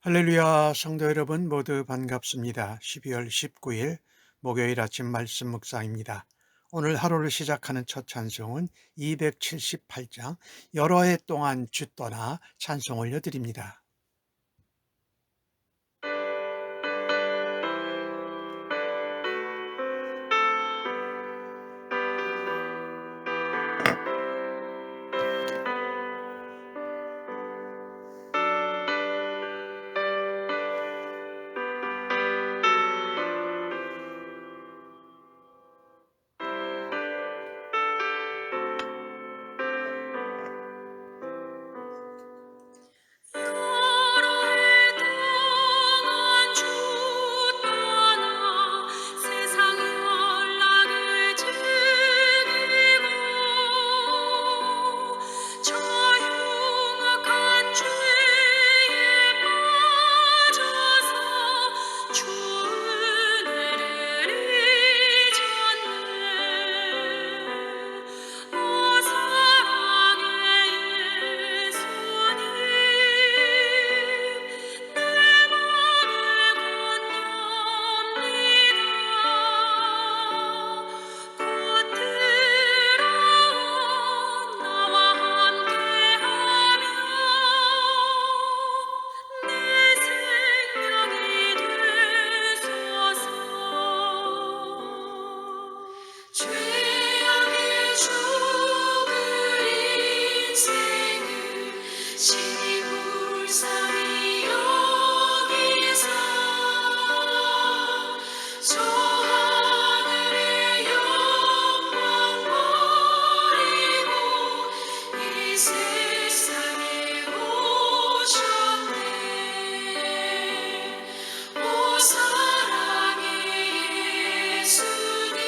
할렐루야, 성도 여러분 모두 반갑습니다. 12월 19일 목요일 아침 말씀 묵상입니다. 오늘 하루를 시작하는 첫 찬송은 278장 여러 해 동안 주 떠나 찬송 올려드립니다. 여러 해 동안 주 떠나 세상 연락을 즐기고 저 흉악한 죄에 빠져서 주 은혜를 잊었네. 오 사랑의 예수님, 내 맘을 건넵니다. 곧 들어와 나와 함께하며 내 생명이 되소서. 죄악의 죽을 인생을 신이 불쌍히 여기사 저 하늘의 영광 버리고 이 세상에 오셨네. 오 사랑의 예수님,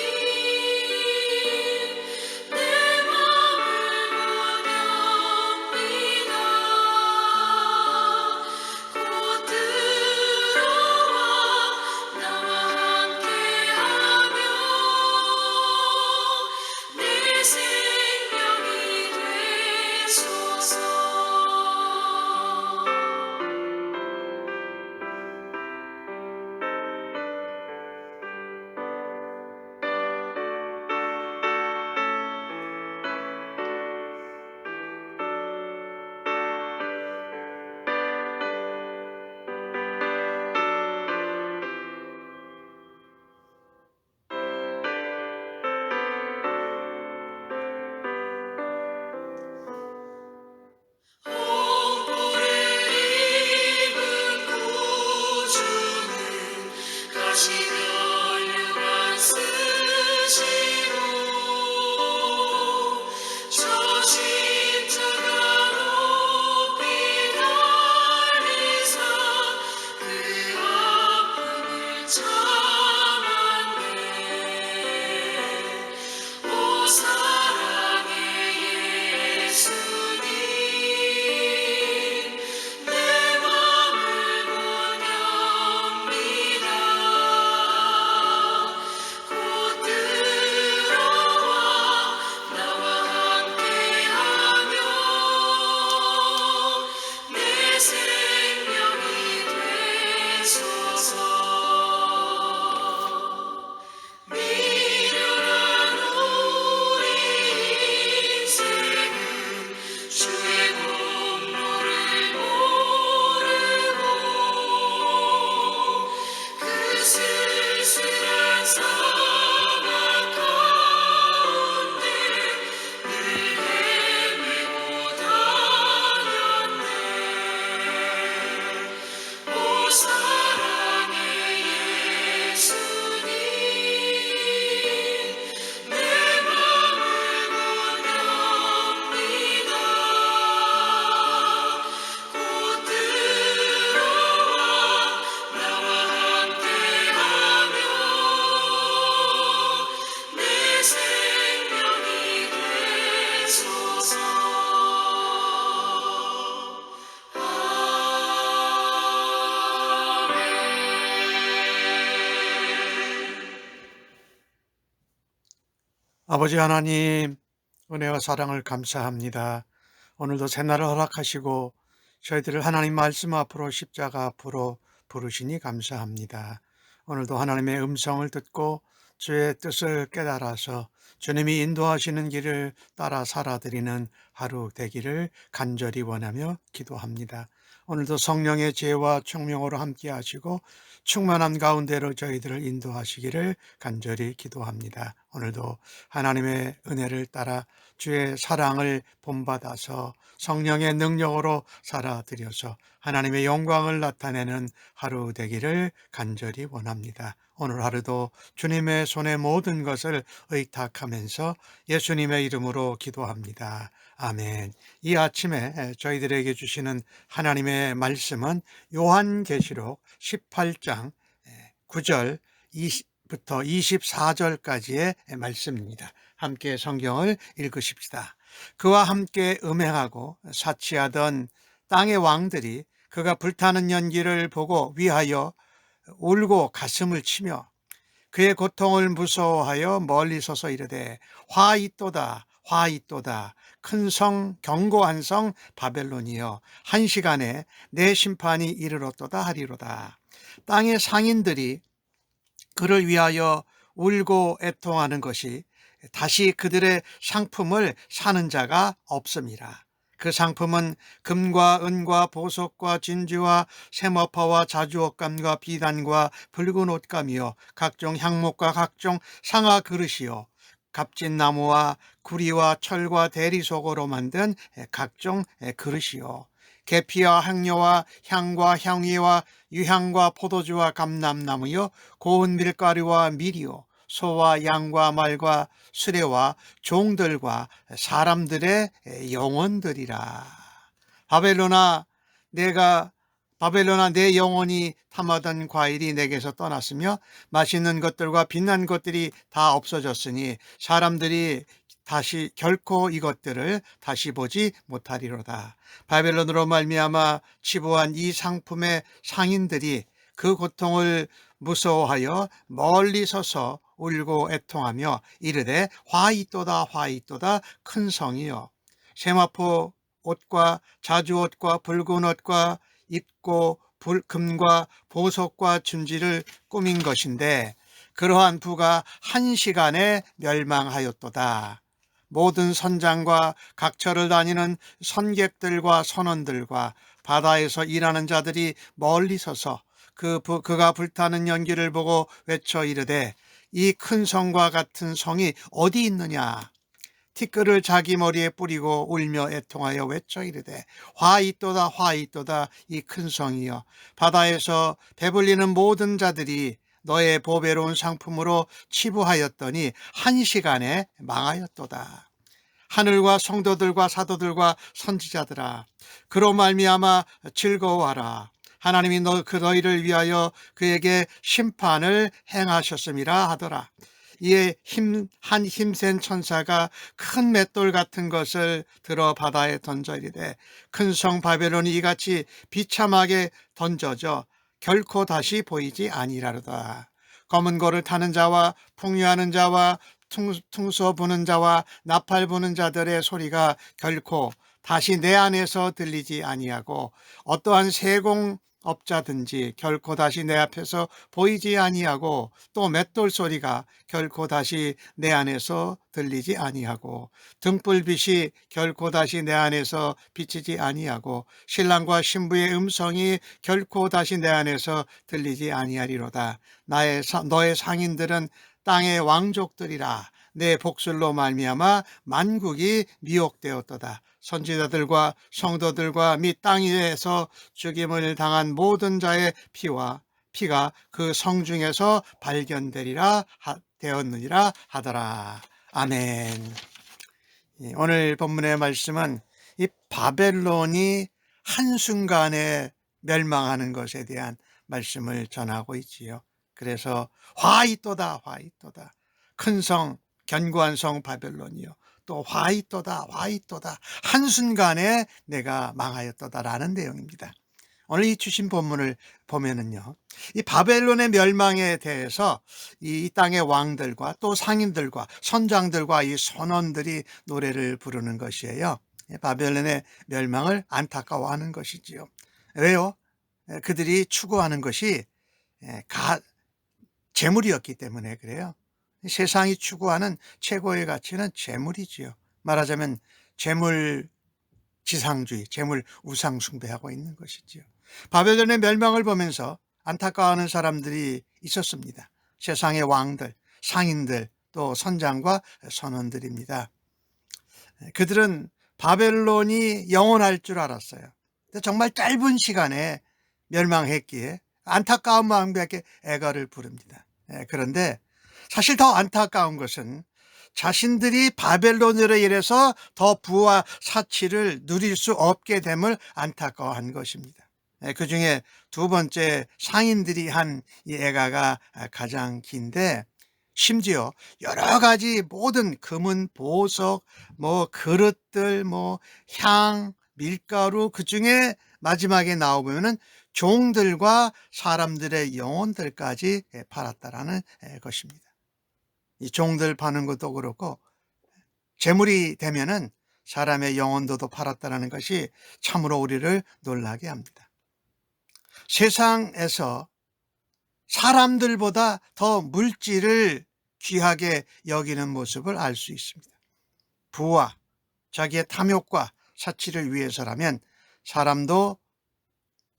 내 맘을 원합니다. 곧 들어와 나와 함께하며 내 생명이 되소서. 홍보를 입은 구주는 가시며 율한 스시로 저 십자가 높이 달리사 그 아픔을 참았네. 오 사랑의 예수님, 내 맘을 원합니다. 곧 들어와 나와 함께하며 내 생명이 되소서. 미련한 우리 인생은 주의 공로를 모르고 그 쓸쓸한 사막 가운데 늘 헤매고 다녔네. 오 사랑의 예수님, 내 맘을 원합니다. 곧 들어와 나와 함께하며 내 생명이 되소서. 아버지 하나님, 은혜와 사랑을 감사합니다. 오늘도 새날을 허락하시고 저희들을 하나님 말씀 앞으로 십자가 앞으로 부르시니 감사합니다. 오늘도 하나님의 음성을 듣고 주의 뜻을 깨달아서 주님이 인도하시는 길을 따라 살아드리는 하루 되기를 간절히 원하며 기도합니다. 오늘도 성령의 지혜와 총명으로 함께 하시고 충만한 가운데로 저희들을 인도하시기를 간절히 기도합니다. 오늘도 하나님의 은혜를 따라 주의 사랑을 본받아서 성령의 능력으로 살아드려서 하나님의 영광을 나타내는 하루 되기를 간절히 원합니다. 오늘 하루도 주님의 손에 모든 것을 의탁하면서 예수님의 이름으로 기도합니다. 아멘. 이 아침에 저희들에게 주시는 하나님의 말씀은 요한계시록 18장 9절 부터 24절까지의 말씀입니다. 함께 성경을 읽으십시다. 그와 함께 음행하고 사치하던 땅의 왕들이 그가 불타는 연기를 보고 위하여 울고 가슴을 치며 그의 고통을 무서워하여 멀리 서서 이르되 화 있도다 화 있도다 큰 성 견고한 성 바벨론이여 한 시간에 내 심판이 이르렀도다 하리로다. 땅의 상인들이 그를 위하여 울고 애통하는 것이 다시 그들의 상품을 사는 자가 없음이라. 그 상품은 금과 은과 보석과 진주와 세머파와 자주옷감과 비단과 붉은 옷감이요 각종 향목과 각종 상아 그릇이요 값진 나무와 구리와 철과 대리석으로 만든 각종 그릇이요 계피와 향료와 향과 향위와 유향과 포도주와 감람나무요 고운 밀가루와 밀이요 소와 양과 말과 수레와 종들과 사람들의 영혼들이라. 바벨론아 내 영혼이 탐하던 과일이 내게서 떠났으며 맛있는 것들과 빛난 것들이 다 없어졌으니 사람들이 다시 결코 이것들을 다시 보지 못하리로다. 바벨론으로 말미암아 치부한 이 상품의 상인들이 그 고통을 무서워하여 멀리 서서 울고 애통하며 이르되 화 있도다 화 있도다 큰 성이여 세마포 옷과 자주옷과 붉은 옷과 입고 금과 보석과 준지를 꾸민 것인데 그러한 부가 한 시간에 멸망하였도다. 모든 선장과 각처를 다니는 선객들과 선원들과 바다에서 일하는 자들이 멀리 서서 그가 불타는 연기를 보고 외쳐 이르되 이 큰 성과 같은 성이 어디 있느냐. 티끌을 자기 머리에 뿌리고 울며 애통하여 외쳐 이르되 화 있도다 화 있도다 이 큰 성이여 바다에서 배불리는 모든 자들이 너의 보배로운 상품으로 치부하였더니 한 시간에 망하였도다. 하늘과 성도들과 사도들과 선지자들아 그로 말미암아 즐거워하라. 하나님이 너희를 위하여 그에게 심판을 행하셨음이라 하더라. 이에 한 힘센 천사가 큰 맷돌 같은 것을 들어 바다에 던져 이르되 큰 성 바벨론이 이같이 비참하게 던져져 결코 다시 보이지 아니하리로다. 검은 고를 타는 자와 풍류하는 자와 퉁소 부는 자와 나팔 부는 자들의 소리가 결코 다시 내 안에서 들리지 아니하고 어떠한 세공업자든지 결코 다시 내 앞에서 보이지 아니하고 또 맷돌 소리가 결코 다시 내 안에서 들리지 아니하고 등불빛이 결코 다시 내 안에서 비치지 아니하고 신랑과 신부의 음성이 결코 다시 내 안에서 들리지 아니하리로다. 너의 상인들은 땅의 왕족들이라. 내 복술로 말미암아 만국이 미혹되었도다. 선지자들과 성도들과 및 땅 위에서 죽임을 당한 모든 자의 피가 그 성 중에서 발견되리라 되었느니라 하더라. 아멘. 오늘 본문의 말씀은 이 바벨론이 한순간에 멸망하는 것에 대한 말씀을 전하고 있지요. 그래서 화 있도다 화 있도다 큰 성 견고한 성 바벨론이요 또 화 있도다 화 있도다 한순간에 내가 망하였도다라는 내용입니다. 오늘 이 주신 본문을 보면은요 이 바벨론의 멸망에 대해서 이 땅의 왕들과 또 상인들과 선장들과 이 선원들이 노래를 부르는 것이에요. 바벨론의 멸망을 안타까워하는 것이지요. 왜요? 그들이 추구하는 것이 재물이었기 때문에 그래요. 세상이 추구하는 최고의 가치는 재물이지요. 말하자면 재물 지상주의, 재물 우상 숭배하고 있는 것이지요. 바벨론의 멸망을 보면서 안타까워하는 사람들이 있었습니다. 세상의 왕들, 상인들, 또 선장과 선원들입니다. 그들은 바벨론이 영원할 줄 알았어요. 근데 정말 짧은 시간에 멸망했기에 안타까운 마음밖에 애가를 부릅니다. 그런데 사실 더 안타까운 것은 자신들이 바벨론으로 인해서 더 부와 사치를 누릴 수 없게 됨을 안타까워한 것입니다. 그 중에 두 번째 상인들이 한 이 애가가 가장 긴데, 심지어 여러 가지 모든 금은 보석, 그릇들, 향, 밀가루, 그 중에 마지막에 나오면은 종들과 사람들의 영혼들까지 팔았다라는 것입니다. 이 종들 파는 것도 그렇고 재물이 되면은 사람의 영혼도도 팔았다라는 것이 참으로 우리를 놀라게 합니다. 세상에서 사람들보다 더 물질을 귀하게 여기는 모습을 알 수 있습니다. 부와 자기의 탐욕과 사치를 위해서라면 사람도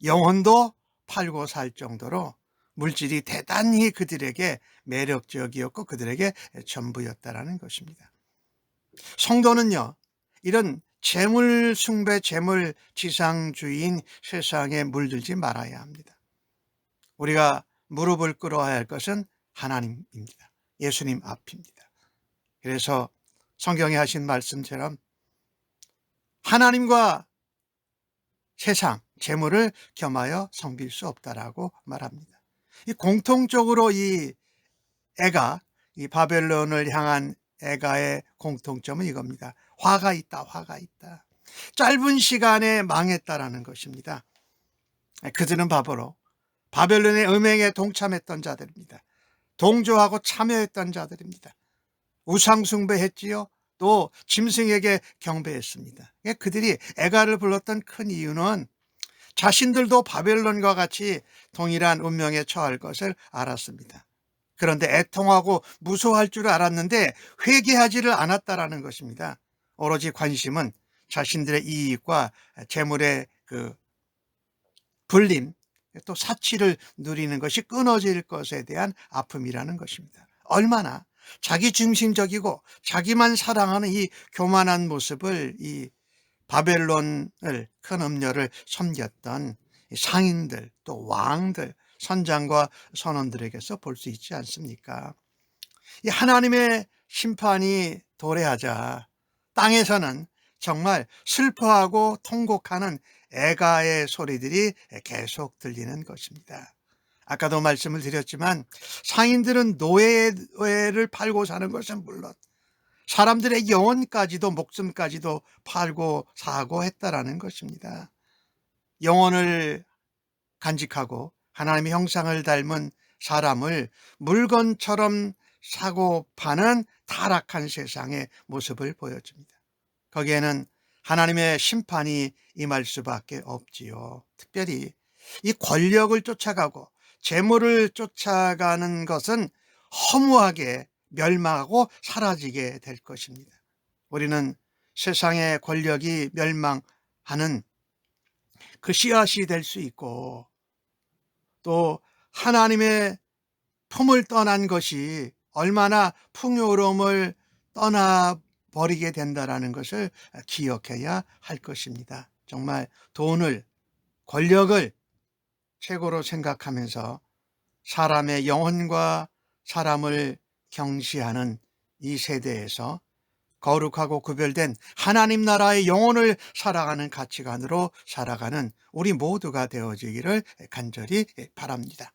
영혼도 팔고 살 정도로 물질이 대단히 그들에게 매력적이었고 그들에게 전부였다라는 것입니다. 성도는요, 이런 재물 숭배, 재물 지상주의인 세상에 물들지 말아야 합니다. 우리가 무릎을 꿇어야 할 것은 하나님입니다. 예수님 앞입니다. 그래서 성경에 하신 말씀처럼 하나님과 세상, 재물을 겸하여 섬길 수 없다라고 말합니다. 이 공통적으로 이 바벨론을 향한 애가의 공통점은 이겁니다. 화가 있다, 화가 있다. 짧은 시간에 망했다라는 것입니다. 그들은 바보로 바벨론의 음행에 동참했던 자들입니다. 동조하고 참여했던 자들입니다. 우상숭배했지요. 또 짐승에게 경배했습니다. 그들이 애가를 불렀던 큰 이유는 자신들도 바벨론과 같이 동일한 운명에 처할 것을 알았습니다. 그런데 애통하고 무서워할 줄 알았는데 회개하지를 않았다라는 것입니다. 오로지 관심은 자신들의 이익과 재물의 불림, 또 사치를 누리는 것이 끊어질 것에 대한 아픔이라는 것입니다. 얼마나 자기 중심적이고 자기만 사랑하는 이 교만한 모습을 이 바벨론을, 큰 음녀를 섬겼던 상인들, 또 왕들, 선장과 선원들에게서 볼 수 있지 않습니까? 이 하나님의 심판이 도래하자 땅에서는 정말 슬퍼하고 통곡하는 애가의 소리들이 계속 들리는 것입니다. 아까도 말씀을 드렸지만 상인들은 노예를 팔고 사는 것은 물론 사람들의 영혼까지도, 목숨까지도 팔고 사고 했다라는 것입니다. 영혼을 간직하고 하나님의 형상을 닮은 사람을 물건처럼 사고 파는 타락한 세상의 모습을 보여줍니다. 거기에는 하나님의 심판이 임할 수밖에 없지요. 특별히 이 권력을 쫓아가고 재물을 쫓아가는 것은 허무하게 멸망하고 사라지게 될 것입니다. 우리는 세상의 권력이 멸망하는 그 씨앗이 될 수 있고, 또 하나님의 품을 떠난 것이 얼마나 풍요로움을 떠나버리게 된다는 것을 기억해야 할 것입니다. 정말 돈을, 권력을 최고로 생각하면서 사람의 영혼과 사람을 경시하는 이 세대에서 거룩하고 구별된 하나님 나라의 영혼을 살아가는 가치관으로 살아가는 우리 모두가 되어지기를 간절히 바랍니다.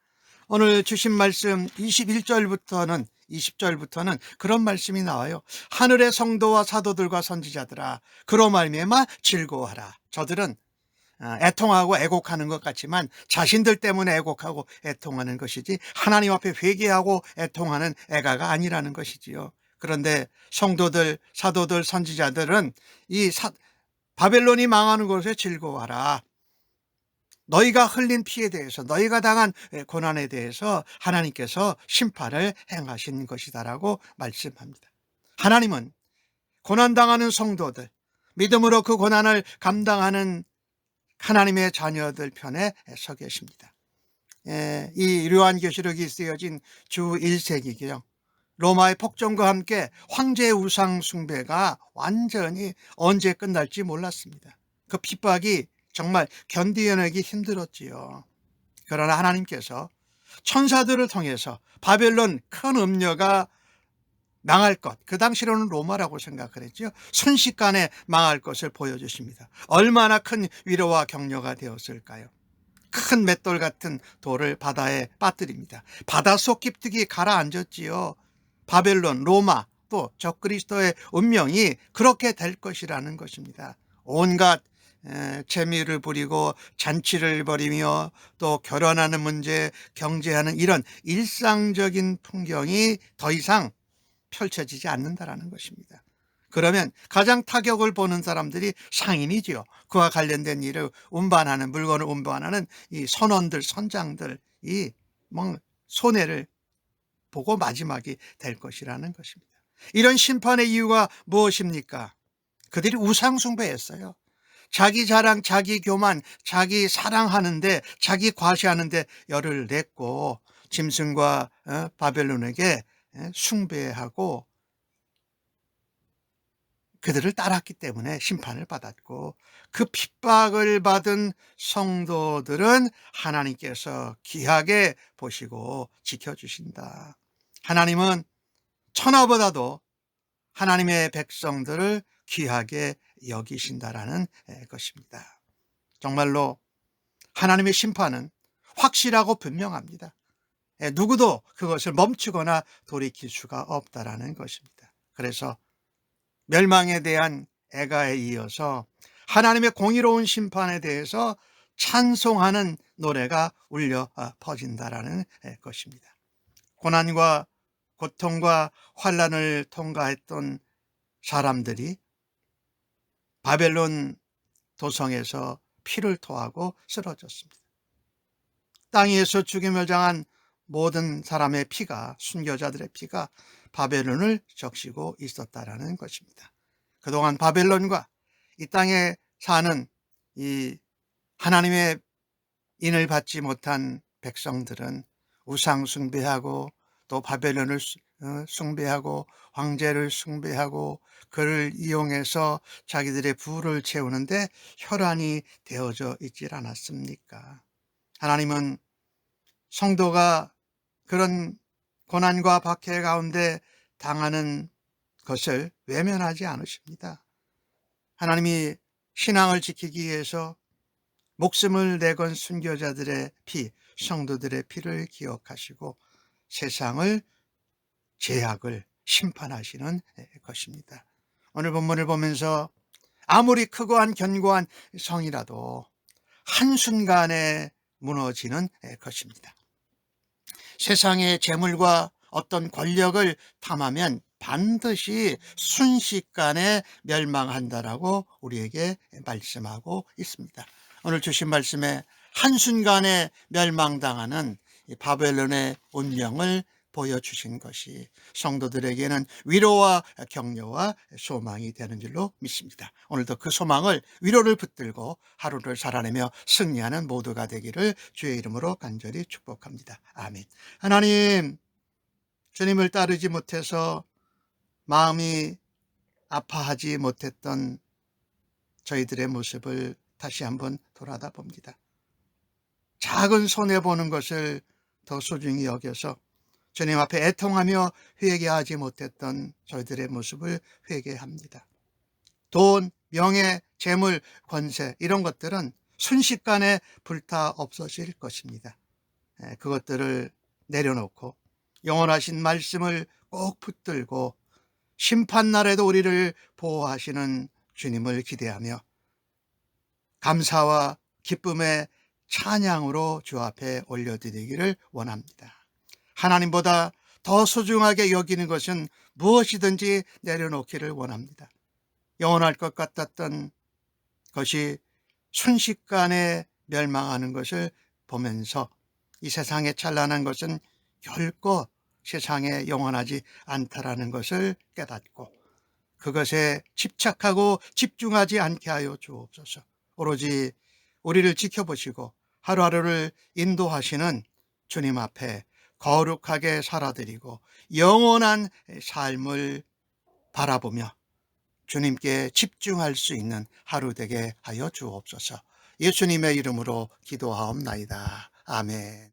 오늘 주신 말씀 21절부터는 20절부터는 그런 말씀이 나와요. 하늘의 성도와 사도들과 선지자들아, 그로 말미암아 즐거워하라. 저들은 애통하고 애곡하는 것 같지만 자신들 때문에 애곡하고 애통하는 것이지 하나님 앞에 회개하고 애통하는 애가가 아니라는 것이지요. 그런데 성도들, 사도들, 선지자들은 이 바벨론이 망하는 것에 즐거워하라. 너희가 흘린 피에 대해서, 너희가 당한 고난에 대해서 하나님께서 심판을 행하신 것이다라고 말씀합니다. 하나님은 고난당하는 성도들, 믿음으로 그 고난을 감당하는 하나님의 자녀들 편에 서 계십니다. 이 요한계시록이 쓰여진 주 1세기경 로마의 폭정과 함께 황제의 우상 숭배가 완전히 언제 끝날지 몰랐습니다. 그 핍박이 정말 견디어내기 힘들었지요. 그러나 하나님께서 천사들을 통해서 바벨론 큰 음녀가 망할 것, 그 당시로는 로마라고 생각을 했죠. 순식간에 망할 것을 보여주십니다. 얼마나 큰 위로와 격려가 되었을까요? 큰 맷돌 같은 돌을 바다에 빠뜨립니다. 바닷속 깊숙이 가라앉았지요. 바벨론, 로마, 또 적그리스도의 운명이 그렇게 될 것이라는 것입니다. 온갖 재미를 부리고 잔치를 벌이며 또 결혼하는 문제, 경제하는 이런 일상적인 풍경이 더 이상 펼쳐지지 않는다라는 것입니다. 그러면 가장 타격을 보는 사람들이 상인이지요. 그와 관련된 일을 운반하는, 물건을 운반하는 이 선원들, 선장들이 손해를 보고 마지막이 될 것이라는 것입니다. 이런 심판의 이유가 무엇입니까? 그들이 우상숭배했어요. 자기 자랑, 자기 교만, 자기 사랑하는데, 자기 과시하는데 열을 냈고 짐승과 바벨론에게 숭배하고 그들을 따랐기 때문에 심판을 받았고, 그 핍박을 받은 성도들은 하나님께서 귀하게 보시고 지켜주신다. 하나님은 천하보다도 하나님의 백성들을 귀하게 여기신다라는 것입니다. 정말로 하나님의 심판은 확실하고 분명합니다. 누구도 그것을 멈추거나 돌이킬 수가 없다라는 것입니다. 그래서 멸망에 대한 애가에 이어서 하나님의 공의로운 심판에 대해서 찬송하는 노래가 울려 퍼진다라는 것입니다. 고난과 고통과 환난을 통과했던 사람들이 바벨론 도성에서 피를 토하고 쓰러졌습니다. 땅 위에서 죽임을 당한 모든 사람의 피가, 순교자들의 피가 바벨론을 적시고 있었다라는 것입니다. 그동안 바벨론과 이 땅에 사는 이 하나님의 인을 받지 못한 백성들은 우상 숭배하고 또 바벨론을 숭배하고 황제를 숭배하고 그를 이용해서 자기들의 부를 채우는데 혈안이 되어져 있질 않았습니까? 하나님은 성도가 그런 고난과 박해 가운데 당하는 것을 외면하지 않으십니다. 하나님이 신앙을 지키기 위해서 목숨을 내건 순교자들의 피, 성도들의 피를 기억하시고 세상을, 죄악을 심판하시는 것입니다. 오늘 본문을 보면서 아무리 크고한 견고한 성이라도 한순간에 무너지는 것입니다. 세상의 재물과 어떤 권력을 탐하면 반드시 순식간에 멸망한다라고 우리에게 말씀하고 있습니다. 오늘 주신 말씀에 한순간에 멸망당하는 바벨론의 운명을 보여주신 것이 성도들에게는 위로와 격려와 소망이 되는 줄로 믿습니다. 오늘도 그 소망을, 위로를 붙들고 하루를 살아내며 승리하는 모두가 되기를 주의 이름으로 간절히 축복합니다. 아멘. 하나님, 주님을 따르지 못해서 마음이 아파하지 못했던 저희들의 모습을 다시 한번 돌아다 봅니다. 작은 손해보는 것을 더 소중히 여겨서 주님 앞에 애통하며 회개하지 못했던 저희들의 모습을 회개합니다. 돈, 명예, 재물, 권세 이런 것들은 순식간에 불타 없어질 것입니다. 그것들을 내려놓고 영원하신 말씀을 꼭 붙들고 심판날에도 우리를 보호하시는 주님을 기대하며 감사와 기쁨의 찬양으로 주 앞에 올려드리기를 원합니다. 하나님보다 더 소중하게 여기는 것은 무엇이든지 내려놓기를 원합니다. 영원할 것 같았던 그것이 순식간에 멸망하는 것을 보면서 이 세상에 찬란한 것은 결코 세상에 영원하지 않다라는 것을 깨닫고 그것에 집착하고 집중하지 않게 하여 주옵소서. 오로지 우리를 지켜보시고 하루하루를 인도하시는 주님 앞에 거룩하게 살아드리고 영원한 삶을 바라보며 주님께 집중할 수 있는 하루 되게 하여 주옵소서. 예수님의 이름으로 기도하옵나이다. 아멘.